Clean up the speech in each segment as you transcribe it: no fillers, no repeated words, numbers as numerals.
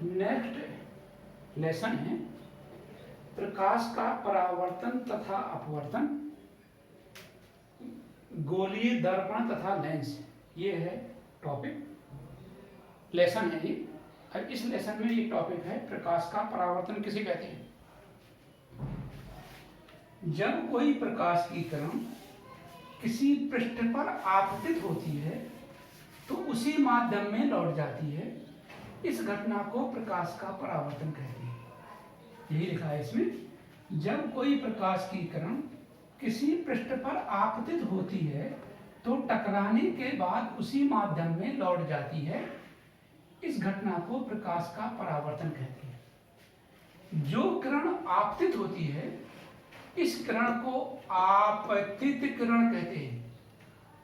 Next lesson है प्रकाश का परावर्तन तथा अपवर्तन, गोलीय दर्पण तथा लेंस। ये है टॉपिक, लेसन है ये। और इस लेसन में ये टॉपिक है प्रकाश का परावर्तन किसे कहते हैं। जब कोई प्रकाश की किरण किसी पृष्ठ पर आपतित होती है तो उसी माध्यम में लौट जाती है, इस घटना को प्रकाश का परावर्तन कहते हैं। यही लिखा है इसमें। जब कोई प्रकाश की किरण किसी पृष्ठ पर आपतित होती है तो टकराने के बाद उसी माध्यम में लौट जाती है, इस घटना को प्रकाश का परावर्तन कहते हैं। जो किरण आपतित होती है इस किरण को आपतित किरण कहते हैं,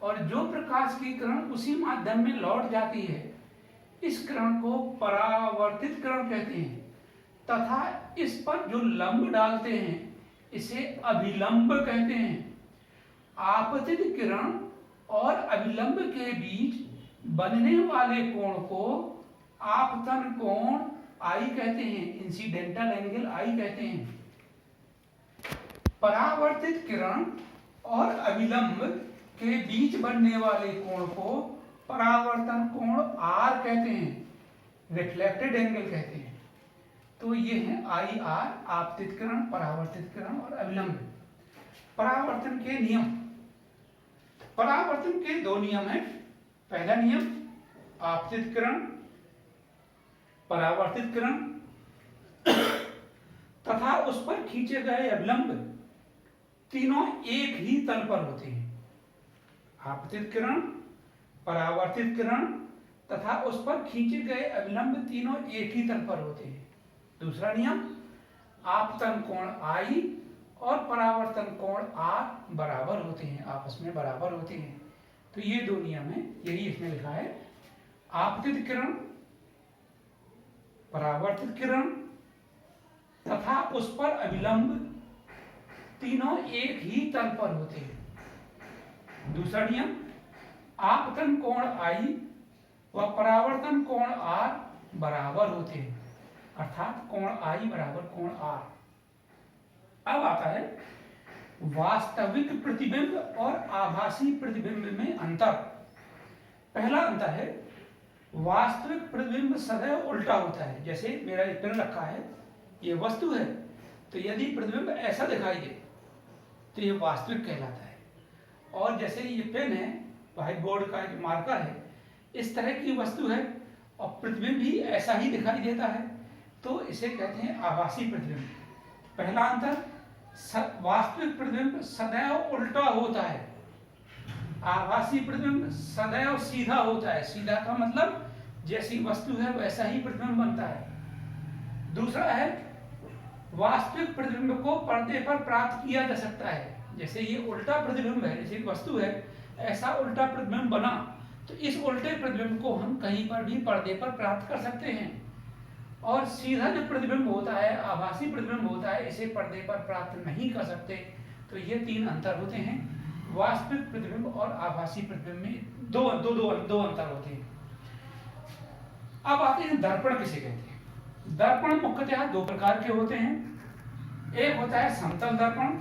और जो प्रकाश की किरण उसी माध्यम में लौट जाती है इस किरण को परावर्तित किरण कहते हैं, तथा इस पर जो लंब डालते हैं इसे अभिलंब कहते हैं। आपतित किरण और अभिलंब के बीच बनने वाले कोण को आपतन कोण आई कहते हैं, इंसिडेंटल एंगल आई कहते हैं। परावर्तित किरण और अभिलंब के बीच बनने वाले कोण को परावर्तन कोण आर कहते हैं, रिफ्लेक्टेड एंगल कहते हैं। तो ये है आई आर, आपतित किरण, परावर्तित किरण और अभिलंब। परावर्तन के नियम, परावर्तन के दो नियम हैं। पहला नियम, आपतित किरण परावर्तित किरण तथा उस पर खींचे गए अभिलंब तीनों एक ही तल पर होते हैं। आपतित किरण, परावर्तित किरण तथा उस पर खींचे गए अभिलंब तीनों एक ही तल पर होते हैं। दूसरा नियम, आपतन कोण आई और परावर्तन कोण आर बराबर होते हैं, आपस में बराबर होते हैं। तो ये दो नियम है, यही इसमें लिखा है। आपतित किरण, परावर्तित किरण तथा उस पर अभिलंब तीनों एक ही तल पर होते हैं। दूसरा नियम, आपतन कोण आई व परावर्तन कोण आर बराबर होते हैं, अर्थात कोण आई बराबर कोण आर। अब आता है वास्तविक प्रतिबिंब और आभासी प्रतिबिंब में अंतर। पहला अंतर है वास्तविक प्रतिबिंब सदैव उल्टा होता है। जैसे मेरा एक पेन रखा है, ये वस्तु है, तो यदि प्रतिबिंब ऐसा दिखाई दे तो ये वास्तविक कहलाता है। और जैसे ये पेन है, व्हाइट बोर्ड का एक मार्कर है, इस तरह की वस्तु है और प्रतिबिंब भी ऐसा ही दिखाई देता है, तो इसे कहते हैं आभासी प्रतिबिंब। पहला अंतर, वास्तविक प्रतिबिंब सदैव उल्टा होता है, आभासी प्रतिबिंब सदैव सीधा होता है। सीधा का मतलब जैसी वस्तु है वैसा ही प्रतिबिंब बनता है। दूसरा है वास्तविक प्रतिबिंब को पर्दे पर प्राप्त किया जा सकता है। जैसे ये उल्टा प्रतिबिंब है, जैसे वस्तु है, ऐसा उल्टा प्रतिबिंब बना, तो इस उल्टे प्रतिबिंब को हम कहीं पर भी पर्दे पर प्राप्त कर सकते हैं। और सीधा जो प्रतिबिंब होता है, आभासी प्रतिबिंब होता है, इसे पर्दे पर प्राप्त नहीं कर सकते। तो ये तीन अंतर होते हैं। वास्तविक प्रतिबिंब और आभासी प्रतिबिंब में दो अंतर होते हैं। अब आते हैं दर्पण किसे कहते हैं। दर्पण मुख्यतः दो प्रकार के होते हैं। एक होता है समतल दर्पण,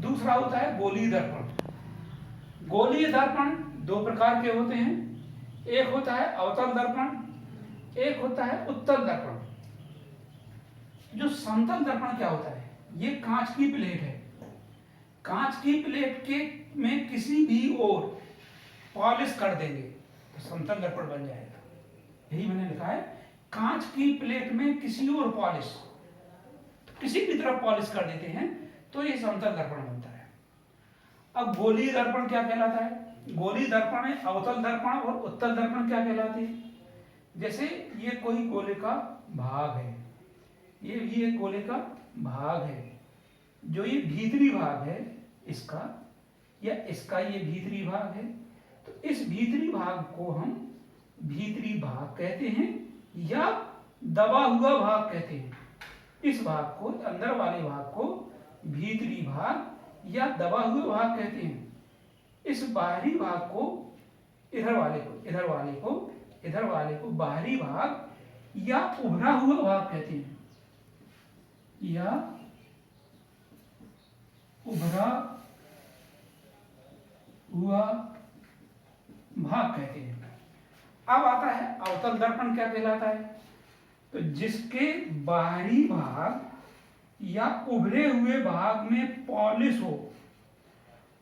दूसरा होता है गोलीय दर्पण। गोलीय दर्पण दो प्रकार के होते हैं। एक होता है अवतल दर्पण, एक होता है उत्तल दर्पण। जो समतल दर्पण क्या होता है, ये कांच की प्लेट है। कांच की प्लेट के में किसी भी ओर पॉलिश कर देंगे तो समतल दर्पण बन जाएगा। यही मैंने लिखा है, कांच की प्लेट में किसी और पॉलिश, किसी भी तरफ पॉलिश कर देते हैं तो ये समतल दर्पण बनता है। अब गोलीय दर्पण क्या कहलाता है। गोलीय दर्पण में अवतल दर्पण और उत्तल दर्पण क्या कहलाते हैं। जैसे ये कोई गोले का भाग है, ये भी एक गोले का भाग है। जो ये भीतरी भाग है इसका, या इसका ये भीतरी भाग है, तो इस भीतरी भाग को हम भीतरी भाग कहते हैं या दबा हुआ भाग कहते हैं। इस भाग को, अंदर वाले भाग को भीतरी भाग या दबा हुआ भाग कहते हैं। इस बाहरी भाग को, इधर वाले को बाहरी भाग या उभरा हुआ भाग कहते हैं, या उभरा हुआ भाग कहते हैं। अब आता है अवतल दर्पण क्या कहलाता है? तो जिसके बाहरी भाग या उभरे हुए भाग में पॉलिश हो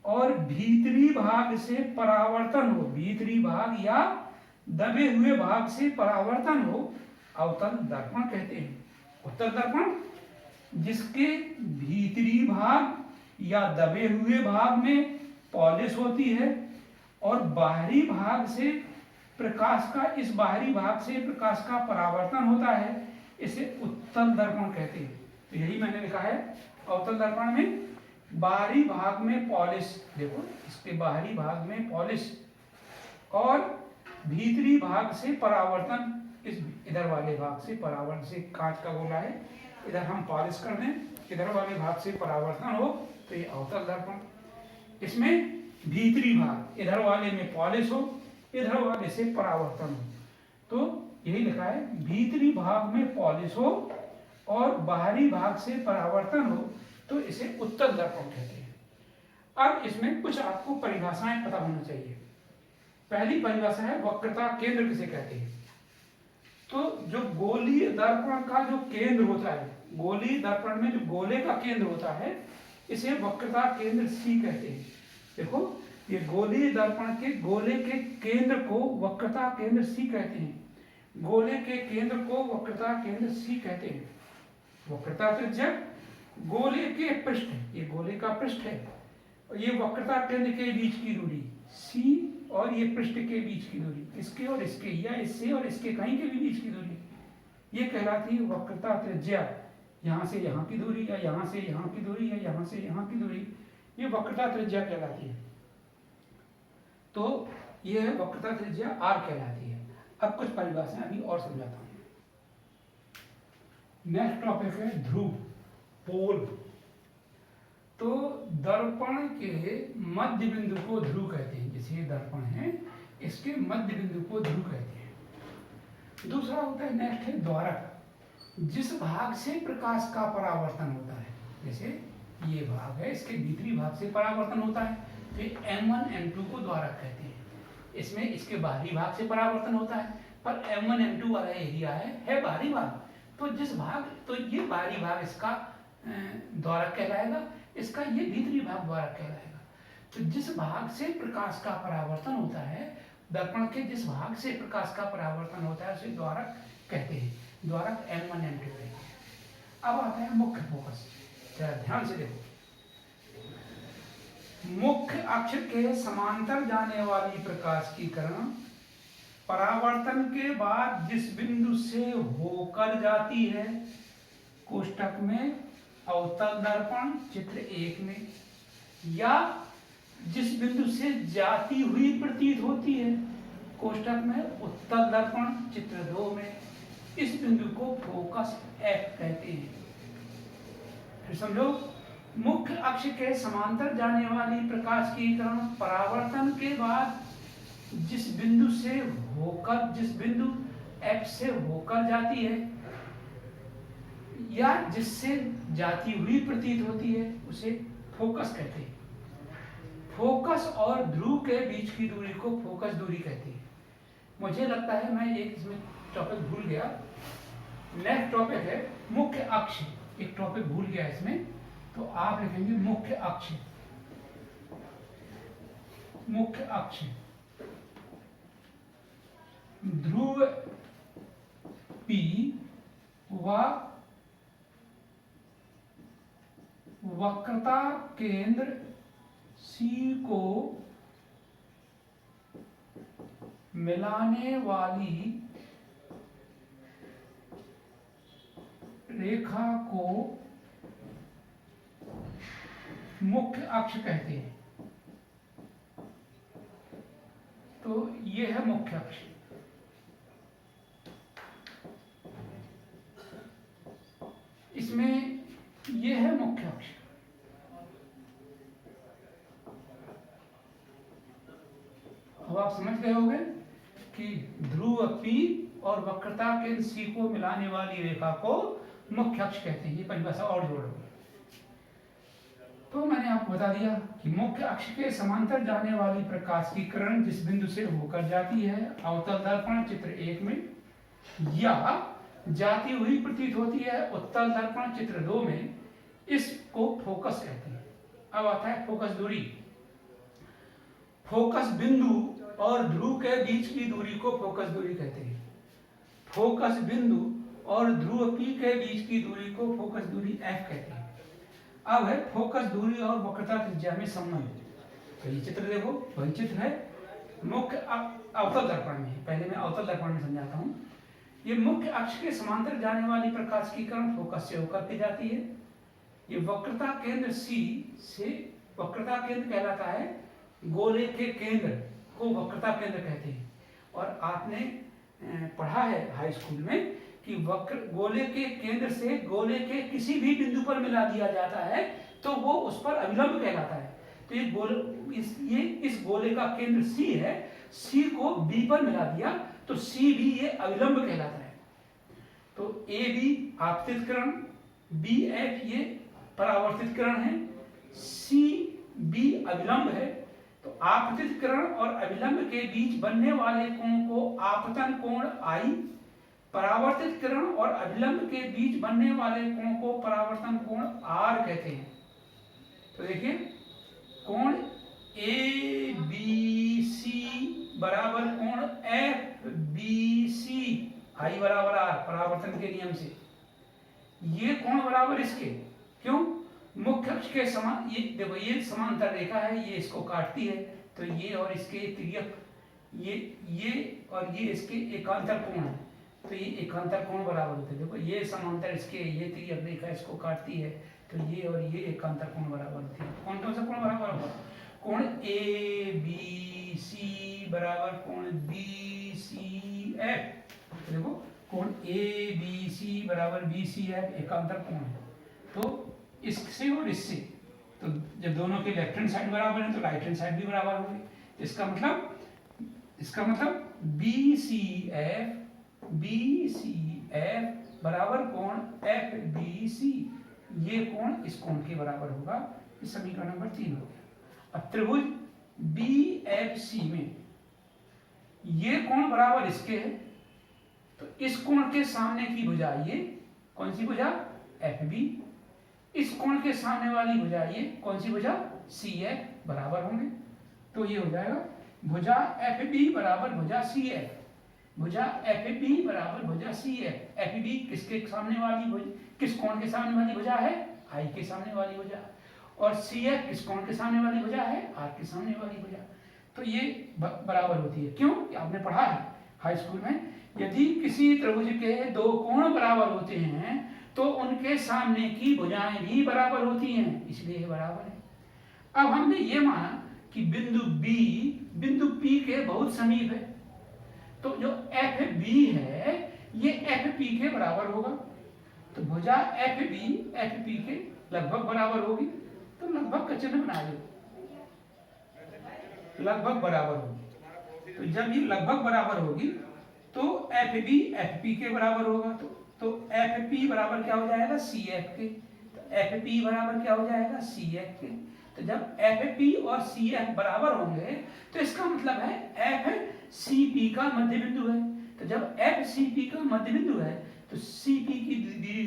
और भीतरी भाग से परावर्तन हो, भीतरी भाग या दबे हुए भाग से परावर्तन हो, अवतल दर्पण कहते हैं। उत्तल दर्पण जिसके भीतरी भाग या दबे हुए भाग में पॉलिश होती है और बाहरी भाग से प्रकाश का, इस बाहरी भाग से प्रकाश का परावर्तन होता है, इसे उत्तल दर्पण कहते हैं। तो यही मैंने लिखा है, अवतल दर्पण में बाहरी भाग में पॉलिश, देखो इसके बाहरी भाग में पॉलिश और भीतरी भाग से परावर्तन, इस इधर वाले भाग से परावर्तन, से कांच का गोला है, इधर हम पॉलिश कर दें, इधर वाले भाग से परावर्तन हो, तो ये अवतल दर्पण। इसमें भीतरी भाग, इधर वाले में पॉलिश हो, इधर वाले से परावर्तन हो, तो यही लिखा है, भीतरी भाग में पॉलिश हो और बाहरी भाग से परावर्तन हो, तो इसे उत्तल दर्पण कहते हैं। अब इसमें कुछ आपको परिभाषाएं पता होना चाहिए। पहली परिभाषा है वक्रता केंद्र किसे कहते हैं। तो जो गोलीय दर्पण का जो केंद्र होता है, गोलीय दर्पण में जो गोले का केंद्र होता है, इसे वक्रता केंद्र सी कहते हैं। देखो ये गोलीय दर्पण के गोले के केंद्र को वक्रता केंद्र सी कहते हैं। गोले के केंद्र को वक्रता केंद्र सी कहते हैं। वक्रता त्रिज्यक गोले के पृष्ठ, ये गोले का पृष्ठ है, और ये वक्रता केंद्र के बीच की दूरी सी, और ये पृष्ठ के बीच की दूरी, इसके और इसके, या इससे और इसके कहीं के भी बीच की दूरी, ये कहलाती है वक्रता त्रिज्या। यहाँ से यहाँ की दूरी, या यहाँ से यहाँ की दूरी, या यहाँ से यहाँ की दूरी, ये वक्रता त्रिज्या कहलाती है। तो ये है वक्रता त्रिज्या आर कहलाती है। अब कुछ परिभाषाएं अभी और समझाता हूँ। नेक्स्ट टॉपिक है ध्रुव, पोल। तो दर्पण के मध्य बिंदु को ध्रुव कहते हैं। जैसे ये दर्पण है, इसके मध्य बिंदु को ध्रुव कहते हैं। दूसरा होता है, नेक्स्ट है द्वारक, जिस भाग से प्रकाश का परावर्तन होता है। जैसे ये भाग है, इसके भीतरी भाग से परावर्तन होता है, फिर M1 M2 को द्वारक कहते हैं। इसमें इसके बाहरी भाग से परावर्तन होता है, पर M1 M2 वाला एरिया है बाहरी भाग, तो जिस भाग, तो ये बाहरी भाग इसका द्वारक कहलाएगा, इसका ये भीतरी भाग द्वारक कहलाएगा। तो जिस भाग से प्रकाश का परावर्तन होता है, दर्पण के जिस भाग से प्रकाश का परावर्तन होता है, उसे द्वारक कहते हैं। द्वारक M1 M2 है। अब आता है मुख्य फोकस। जरा ध्यान से देखो, मुख्य अक्ष के समांतर जाने वाली प्रकाश की किरण परावर्तन के बाद जिस बिंदु से होकर जाती है, कोष्टक में अवतल दर्पण चित्र 1 में, या जिस बिंदु से जाती हुई प्रतीत होती है, कोष्टक में उत्तल दर्पण चित्र 2 में, इस बिंदु को फोकस F कहते हैं। फिर समझो, मुख्य अक्ष के समांतर जाने वाली प्रकाश की किरण परावर्तन के बाद जिस बिंदु से होकर, जिस बिंदु F से होकर जाती है या जिससे जाती हुई प्रतीत होती है, उसे फोकस कहते हैं। फोकस और ध्रुव के बीच की दूरी को फोकस दूरी कहते हैं। मुझे लगता है मैं एक इसमें टॉपिक भूल गया। नेक्स्ट टॉपिक है मुख्य अक्ष। एक टॉपिक भूल गया इसमें, तो आप लिखेंगे मुख्य अक्ष। मुख्य अक्ष ध्रुव P व वक्रता केंद्र C को मिलाने वाली रेखा को मुख्य अक्ष कहते हैं। तो ये है मुख्य अक्ष। इसमें ये है मुख्य अक्ष। अब आप समझ गए होंगे कि ध्रुव P और वक्रता केंद्र सी को मिलाने वाली रेखा को मुख्य अक्ष कहते हैं। ये परिभाषा और जोड़ लो। तो मैंने आपको बता दिया कि मुख्य अक्ष के समांतर जाने वाली प्रकाश की किरण जिस बिंदु से होकर जाती है अवतल दर्पण चित्र 1 में, या जाती हुई प्रतीत होती है उत्तल दर्पण चित्र 2 में, इसको फोकस कहते हैं। अब आता है फोकस दूरी। फोकस बिंदु और ध्रुव के बीच की दूरी को फोकस दूरी कहते हैं। फोकस बिंदु और ध्रुव P के बीच की दूरी को फोकस दूरी F कहते हैं। अब है फोकस दूरी और वक्रता त्रिज्या में संबंध। तो ये चित्र देखो, वही चित्र है मुख्य अवतल दर्पण में। पहले मैं अवतल दर्पण में समझाता हूँ। ये मुख्य अक्ष के समांतर जाने वाली प्रकाश की किरण फोकस से होकर के जाती है। ये वक्रता केंद्र C से, वक्रता केंद्र कहलाता है गोले के केंद्र को वक्रता केंद्र कहते हैं। और आपने पढ़ा है हाई स्कूल में कि वक्र गोले के केंद्र से गोले के किसी भी बिंदु पर मिला दिया जाता है तो वो उस पर अभिलंब कहलाता है। तो ये इस गोले का केंद्र C है, C को B पर मिला दिया तो C भी ये अभिलंब कहलाता है। तो AB आपतित किरण, BF ये परावर्तित किरण है, CB अभिलंब है। तो आपतित किरण और अभिलंब के बीच बनने वाले कोण को आपतन कोण I, परावर्तित किरण और अभिलंब के बीच बनने वाले कोण को परावर्तन कोण R कहते हैं। तो देखिए कोण ABC बराबर कोण FBC, I बराबर R परावर्तन के नियम से। ये कोण बराबर इसके, क्यों? मुख्य अक्ष के समान, ये देखो ये समांतर रेखा है, ये इसको काटती है। तो ये और इसके तिर्यक, ये और ये इसके एकांतर कोण है। तो ये एकांतर कोण बराबर होते हैं। देखो ये समांतर इसके, ये तिर्यक रेखा इसको काटती है तो ये और ये एकांतर कोण बराबर होते हैं। कौन सा कोण बराबर होगा? कोण ABC बराबर कोण BCF। देखो कोण ABC बराबर BCF एकांतर कोण है। तो इससे और इससे, तो जब दोनों के लेफ्ट हैंड साइड बराबर है तो राइट हैंड साइड भी बराबर होगी। इसका मतलब BCF बराबर कोण FBC, ये कोण इस कोण के बराबर होगा। इस समीकरण नंबर 3 हो गया। अब त्रिभुज BFC में ये कोण बराबर इसके है तो इस कोण के सामने की भुजा ये कौन सी भुजा? FB। इस कोण के सामने वाली भुजा ये कौन सी भुजा? CF बराबर होंगे। तो ये हो जाएगा भुजा FB बराबर भुजा CF, भुजा FB बराबर भुजा CF। FB किसके सामने वाली भुजा, किस कोण के सामने वाली भुजा है? I के सामने वाली भुजा। और CF किस कोण के सामने वाली भुजा है? R के सामने वाली भुजा। तो ये बराबर होती है। क्यों? आपने पढ़ा है हाई स्कूल में, यदि किसी त्रिभुज के दो कोण बराबर होते हैं तो उनके सामने की भुजाएं भी बराबर होती हैं, इसलिए ये बराबर है। अब हमने ये माना कि बिंदु B बिंदु P के बहुत समीप है, तो जो FB है ये FP के बराबर होगा। तो भुजा FB FP के लगभग बराबर होगी। तो लगभग का चिन्ह बना दो, लगभग बराबर होगी। तो जब ये लगभग बराबर होगी तो FB FP के बराबर होगा। तो FP बराबर क्या हो जाएगा? CF के। तो FP बराबर क्या हो जाएगा? CF के। तो जब FP और CF बराबर होंगे तो इसका मतलब है FCP का मध्य बिंदु है। तो जब FCP का मध्य बिंदु है तो CP की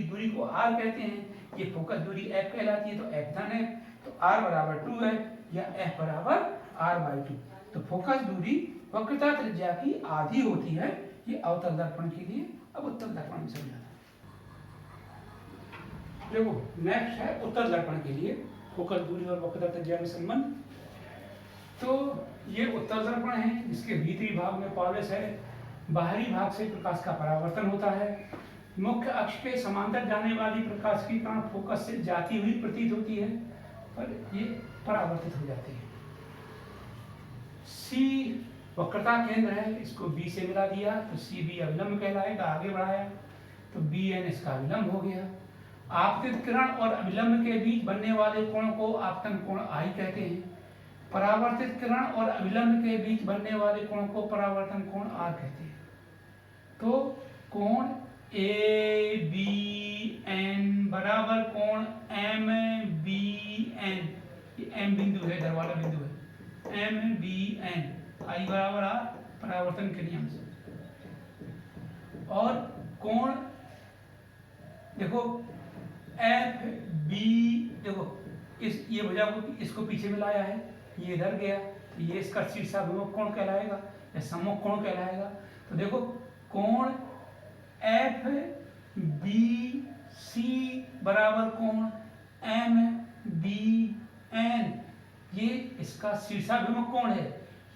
दूरी को R कहते हैं। ये फोकस दूरी F कहलाती है। तो F धन है तो R बराबर 2 है या F बराबर R/2। तो फोकस दूरी वक्रता त्रिज्या की आधी होती है। ये अवतल दर्पण के लिए। अब उत्तल दर्पण में समझाना। देखो नेक्स्ट है उत्तल दर्पण के लिए फोकस दूरी और वक्रता त्रिज्या में संबंध। तो ये उत्तल दर्पण है जिसके भीतरी भाग में पॉलिश है, बाहरी भाग से प्रकाश का परावर्तन होता है। मुख्य अक्ष के समांतर जाने वाली प्रकाश की किरण फोकस से जाती हुई प्रतीत होती है पर ये परावर्तित हो जाती है। C वक्रता केंद्र है, इसको B से मिला दिया तो CB अविलंब कहलाएगा। आगे बढ़ाया तो BN इसका अविलंब हो गया। आपतित किरण और अविलंब के बीच बनने वाले कोण को आपतन कोण I कहते हैं। परावर्तित किरण और अविलंब के बीच बनने वाले कोण को परावर्तन कोण R कहते हैं। तो कोण ए बी एन बराबर कोण एम बी एन, ये एम बिंदु है, इधर वाला बिंदु है, एम बी एन आई बराबर आर परावर्तन के नियम से। और कोण देखो एफ बी, देखो इस ये भुजा को इसको पीछे में लाया है, ये इधर गया, तो ये इसका शीर्षाभिमुख कोण कहलाएगा या सम्मुख कोण कहलाएगा। तो देखो कोण एफ बी सी बराबर कोण एम बी एन, ये इसका शीर्षाभिमुख कोण है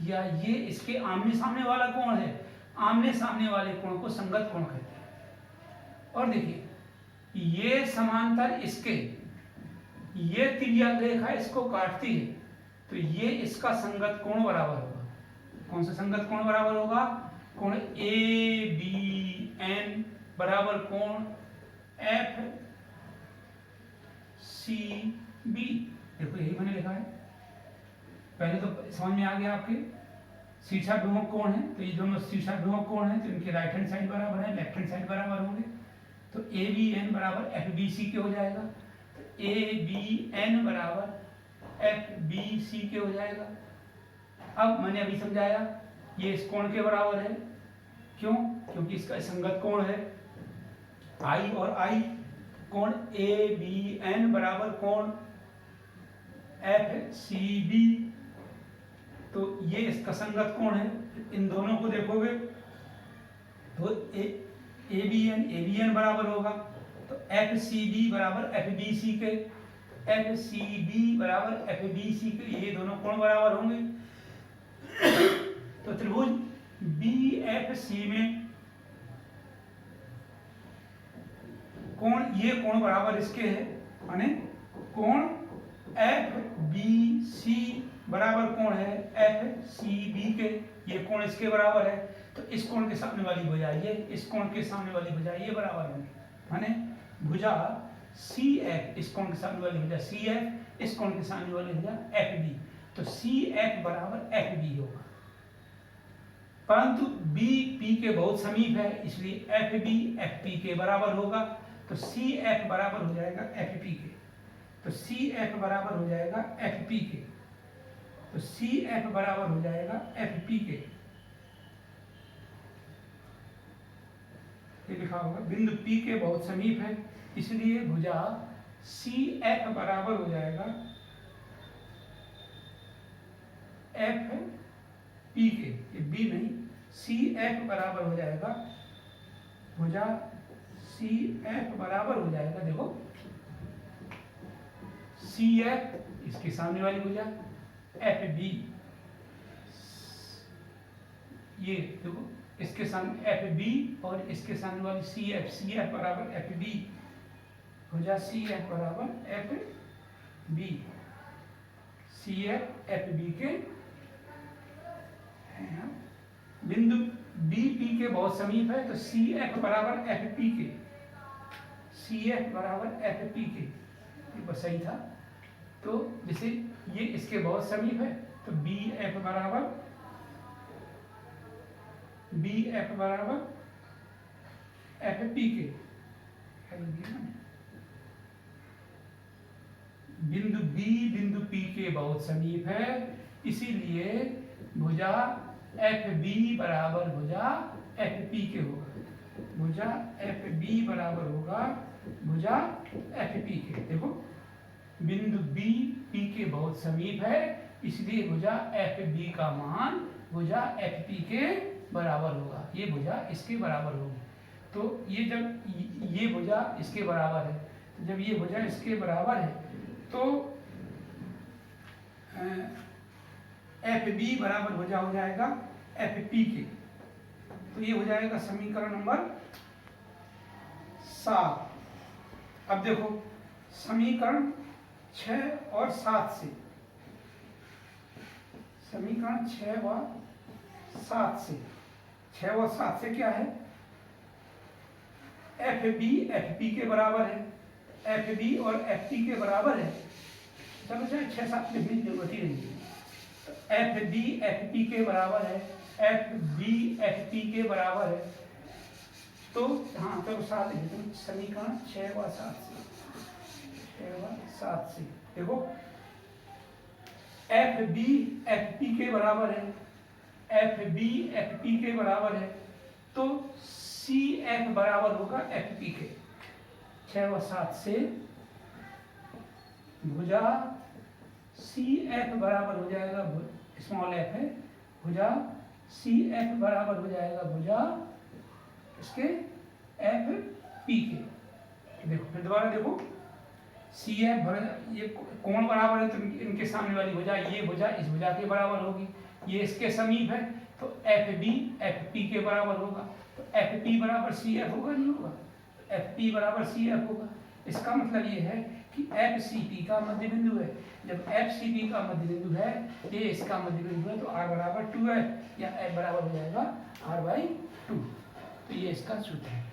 या ये इसके आमने सामने वाला कोण है। आमने सामने वाले कोण को संगत कोण कहते हैं। और देखिए ये समांतर इसके, ये तिर्यक रेखा इसको काटती है, तो ये इसका संगत कोण बराबर होगा। कौन सा संगत कोण बराबर होगा? कोण ए बी एन बराबर कोण एफ सी बी। देखो यही मैंने लिखा है, पहले तो समझ में आ गया आपके शीर्षाभिमुख कोण है, तो ये दोनों शीर्षाभिमुख कोण है, तो इनके राइट हैंड साइड बराबर है, लेफ्ट हैंड साइड बराबर होंगे, तो ए बी एन बराबर एफ बी सी के हो जाएगा। तो ए बी एन बराबर एफ बी सी के हो जाएगा। अब मैंने अभी समझाया ये इस कोण के बराबर है, क्यों? क्योंकि इसका संगत कोण है आई और आई। कोण ए बी एन बराबर कोण एफ सी बी, तो ये इसका संगत कोण है। इन दोनों को देखोगे तो ए बी एन बराबर होगा, तो एफ सी बी बराबर एफ बी सी के, एफ सी बी बराबर एफ बी सी के, ये दोनों कोण बराबर होंगे। तो त्रिभुज बी एफ सी में कोण, ये कोण बराबर इसके है, माने कोण एफ बी सी बराबर कोण है एफ सी बी के, ये कोण इसके बराबर है। तो इस कोण के सामने वाली भुजा ये, इस कोण के सामने वाली भुजा ये बराबर होंगी, माने भुजा सी एफ, इस कोण के सामने वाली भुजा सी एफ, इस कोण के सामने वाली भुजा एफ बी, तो सी एफ बराबर एफ बी होगा। परंतु बी पी के बहुत समीप है, इसलिए एफ बी एफ पी के बराबर होगा, तो सी एफ बराबर हो जाएगा एफ पी के, तो सी एफ बराबर हो जाएगा एफ पी के, तो सी एफ बराबर हो जाएगा एफ पी के। ये लिखा होगा बिंदु पी के बहुत समीप है, इसलिए भुजा सी एफ बराबर हो जाएगा एफ पी के, ये बी नहीं, सी एफ बराबर हो जाएगा भुजा सी एफ बराबर हो जाएगा, देखो सी एफ इसके सामने वाली भुजा एफ बी, ये देखो इसके सामने एफ बी और इसके सामने वाली सी एफ बराबर एफ बी, भुजा सी एफ बराबर F B, C F B के हैं। बिंदु बी पी के बहुत समीप है, तो सी एफ बराबर एफ पी के, सी एफ बराबर एफ पी के, ये बस सही था। तो जैसे ये इसके बहुत समीप है, तो बी एफ बराबर एफ पी के, बिंदु पी के बहुत समीप है, इसीलिए भुजा एफ बी बराबर भुजा एफ पी के होगा, भुजा एफ बी बराबर होगा भुजा एफ पी के। देखो बिंदु बी पी के बहुत समीप है, इसलिए भुजा एफ बी का मान भुजा एफ पी के बराबर होगा, ये भुजा इसके बराबर होगी। तो ये जब ये भुजा इसके बराबर है, तो जब ये भुजा इसके बराबर है, तो एफ बी बराबर भुजा हो जाएगा एफ पी के, तो ये हो जाएगा समीकरण नंबर 7। अब देखो समीकरण 6 और 7 से, समीकरण 6 और 7 से, 6 और 7 से क्या है? एफ बी एफ पी के बराबर है, एफ बी और एफ पी के बराबर है। चलो चाहे 6-7 लिखने की जरूरत ही नहीं है। तो एफ बी एफ पी के बराबर है, एफ बी एफ पी के बराबर है, तो हाँ चलो 7 लिख दो, समीकरण 6 व 7 से देखो एफ बी एफ पी के बराबर है, एफ बी एफ पी के बराबर है, तो सी एफ बराबर होगा एफ पी के। 6 व 7 से भुजा सी एफ बराबर हो जाएगा, स्मॉल एफ है, भुजा सी एफ बराबर हो जाएगा भुजा इसके एफ पी के। देखो फिर दोबारा देखो, सी एफ ये कोण बराबर है तो इनके सामने वाली भुजा ये भुजा इस भुजा के बराबर होगी, ये इसके समीप है तो एफ बी एफ पी के बराबर होगा, तो एफ पी बराबर सी एफ होगा, नहीं होगा, एफ पी बराबर सी एफ होगा। इसका मतलब ये है कि एफ सी पी का मध्य बिंदु है, जब एफ सी पी का मध्य बिंदु है, ये इसका मध्य बिंदु है, तो आर बराबर 2 है, या एफ बराबर हो जाएगा r/2। तो ये इसका सूत्र है।